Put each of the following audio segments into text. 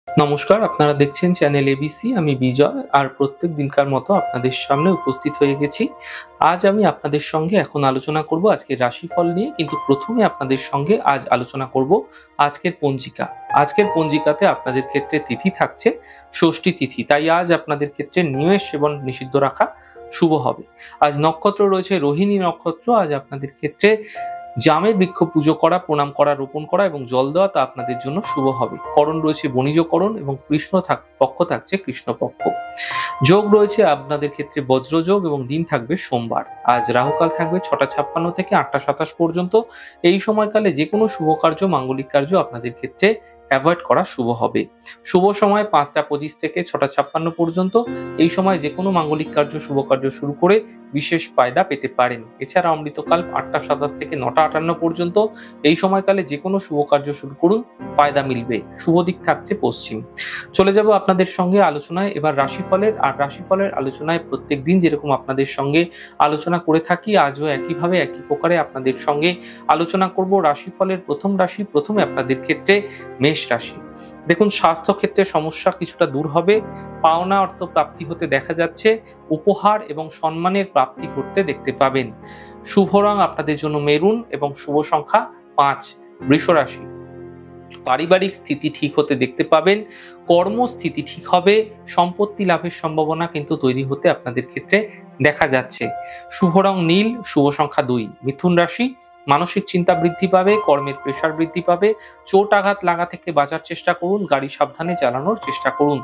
নমস্কার, আপনারা দেখছেন চ্যানেল এবিসি। আমি বিজয় আর প্রত্যেক দিনকার মতো আপনাদের সামনে উপস্থিত হয়ে গেছি। আজ আমি আপনাদের সঙ্গে এখন আলোচনা করব আজকের রাশিফল নিয়ে, কিন্তু প্রথমে আপনাদের সঙ্গে আজ আলোচনা করব আজকের পঞ্জিকা। আজকের পঞ্জিকাতে আপনাদের ক্ষেত্রে তিথি থাকছে ষষ্ঠী তিথি, তাই আজ আপনাদের ক্ষেত্রে নিমেষ সেবন নিষিদ্ধ রাখা শুভ হবে। আজ নক্ষত্র রয়েছে রোহিণী নক্ষত্র। আজ আপনাদের ক্ষেত্রে জামের বৃক্ষ পুজো করা, প্রণাম করা, রোপণ করা এবং জল দেওয়া তা আপনাদের জন্য শুভ হবে। করণ রয়েছে বণিজকরণ এবং পক্ষ থাকছে কৃষ্ণপক্ষ। যোগ রয়েছে আপনাদের ক্ষেত্রে বজ্রযোগ এবং দিন থাকবে সোমবার। আজ রাহুকাল থাকবে 6:56 থেকে 8:27 পর্যন্ত। এই সময়কালে যে কোনো শুভ কার্য, মাঙ্গলিক কার্য আপনাদের ক্ষেত্রে অ্যাভয়েড করা শুভ হবে। শুভ সময় 5:25 থেকে 6:56 পর্যন্ত। এই সময় যে কোনো মাঙ্গলিক কার্য, শুভ কার্য শুরু করে বিশেষ ফায়দা পেতে পারেন। এছাড়া অমৃতকাল 8:27 থেকে 9:58 পর্যন্ত। এই সময়কালে যে কোনো শুভ কার্য শুরু করুন, ফায়দা মিলবে। শুভ দিক থাকছে পশ্চিম। চলে যাব আপনাদের সঙ্গে আলোচনায় এবার রাশিফলের। আর রাশিফলের আলোচনায় প্রত্যেক দিন যেরকম আপনাদের সঙ্গে আলোচনা করে থাকি, আজও একইভাবে একই প্রকারে আপনাদের সঙ্গে আলোচনা করব রাশিফলের প্রথম রাশি। প্রথমে আপনাদের ক্ষেত্রে মেষ রাশি। দেখুন, স্বাস্থ্য ক্ষেত্রে সমস্যা কিছুটা দূর হবে। পাওনা অর্থ প্রাপ্তি হতে দেখা যাচ্ছে। উপহার এবং সম্মানের প্রাপ্তি ঘটতে দেখতে পাবেন। শুভ রং আপনাদের জন্য মেরুন এবং শুভ সংখ্যা 5। বৃষ রাশি। পারিবারিক স্থিতি ঠিক হতে দেখতে পাবেন। কর্মস্থিতি ঠিক হবে। সম্পত্তি লাভের সম্ভাবনা কিন্তু তৈরি হতে আপনাদের ক্ষেত্রে দেখা যাচ্ছে। শুভ রং নীল, শুভ সংখ্যা 2। মিথুন রাশি। মানসিক চিন্তা বৃদ্ধি পাবে, কর্মের প্রেসার বৃদ্ধি পাবে। চোট আঘাত লাগা থেকে বাঁচার চেষ্টা করুন, গাড়ি সাবধানে চালানোর চেষ্টা করুন।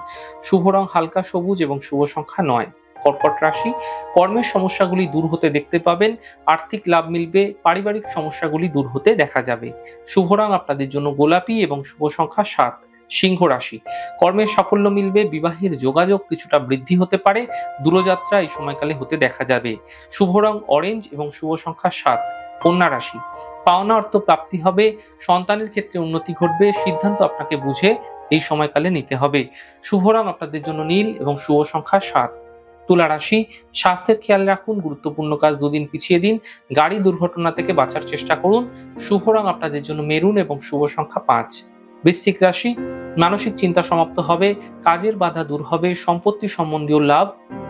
শুভ রং হালকা সবুজ এবং শুভ সংখ্যা 9। কর্কট রাশি। কর্মের সমস্যাগুলি দূর হতে দেখতে পাবেন। আর্থিক লাভ মিলবে। পারিবারিক সমস্যাগুলি দূর হতে দেখা যাবে। শুভ রং আপনাদের জন্য গোলাপি এবং শুভ সংখ্যা 7। সিংহ রাশি। কর্মের সাফল্য মিলবে। বিবাহের যোগাযোগ কিছুটা বৃদ্ধি হতে পারে। দূরযাত্রা এই সময়কালে হতে দেখা যাবে। শুভ রং অরেঞ্জ এবং শুভ সংখ্যা 7। কন্যা রাশি। পাওনা অর্থ প্রাপ্তি হবে। সন্তানের ক্ষেত্রে উন্নতি ঘটবে। সিদ্ধান্ত আপনাকে বুঝে এই সময়কালে নিতে হবে। শুভ রং আপনাদের জন্য নীল এবং শুভ সংখ্যা 7। তুলা রাশি। স্বাস্থ্যের খেয়াল রাখুন, গুরুত্বপূর্ণ কাজ দুদিন পিছিয়ে দিন। গাড়ি দুর্ঘটনা থেকে বাঁচার চেষ্টা করুন। শুভ রং আপনাদের জন্য মেরুন এবং শুভ সংখ্যা 5। বৃশ্চিক রাশি। মানসিক চিন্তা সমাপ্ত হবে। কাজের বাধা দূর হবে। সম্পত্তি সম্বন্ধীয় লাভ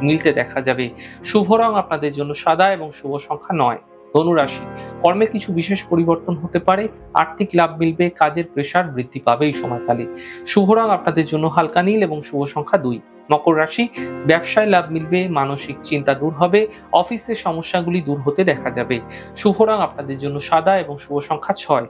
মিলতে দেখা যাবে। শুভ রং আপনাদের জন্য সাদা এবং শুভ সংখ্যা 9। ধনু রাশি। কর্মে কিছু বিশেষ পরিবর্তন হতে পারে। আর্থিক লাভ মিলবে। কাজের প্রেসার বৃদ্ধি পাবে এই সময়কালে। শুভ রং আপনাদের জন্য হালকা নীল এবং শুভ সংখ্যা 2। মকর রাশি। ব্যবসায় লাভ মিলবে। মানসিক চিন্তা দূর হবে। অফিসের সমস্যাগুলি দূর হতে দেখা যাবে। শুভ রং আপনাদের জন্য সাদা এবং শুভ সংখ্যা 6।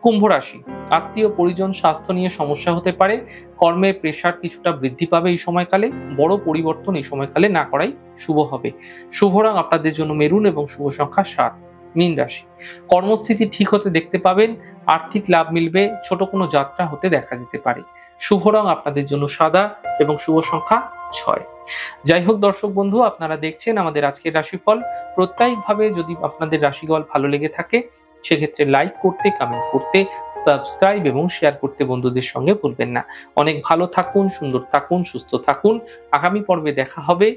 কুম্ভ রাশি। আত্মীয় পরিজন স্বাস্থ্য নিয়ে সমস্যা হতে পারে। কর্মের প্রেসার কিছুটা বৃদ্ধি পাবে এই সময়কালে। বড় পরিবর্তন এই সময়কালে না করাই শুভ হবে। শুভ রং আপনাদের জন্য মেরুন এবং শুভ সংখ্যা 7। মীন রাশি। কর্মস্থিতি ঠিক হতে দেখতে পাবেন। আর্থিক লাভ মিলবে। ছোট কোনো যাত্রা হতে দেখা যেতে পারে। শুভ রং আপনাদের জন্য সাদা এবং শুভ সংখ্যা 6। যাই হোক দর্শক বন্ধু, আপনারা দেখছেন আমাদের আজকের রাশিফল। প্রত্যেকভাবে যদি আপনাদের রাশিফল ভালো লেগে থাকে, সেক্ষেত্রে লাইক করতে, কমেন্ট করতে, সাবস্ক্রাইব এবং শেয়ার করতে বন্ধুদের সঙ্গে ভুলবেন না। অনেক ভালো থাকুন, সুন্দর থাকুন, সুস্থ থাকুন। আগামী পর্বে দেখা হবে।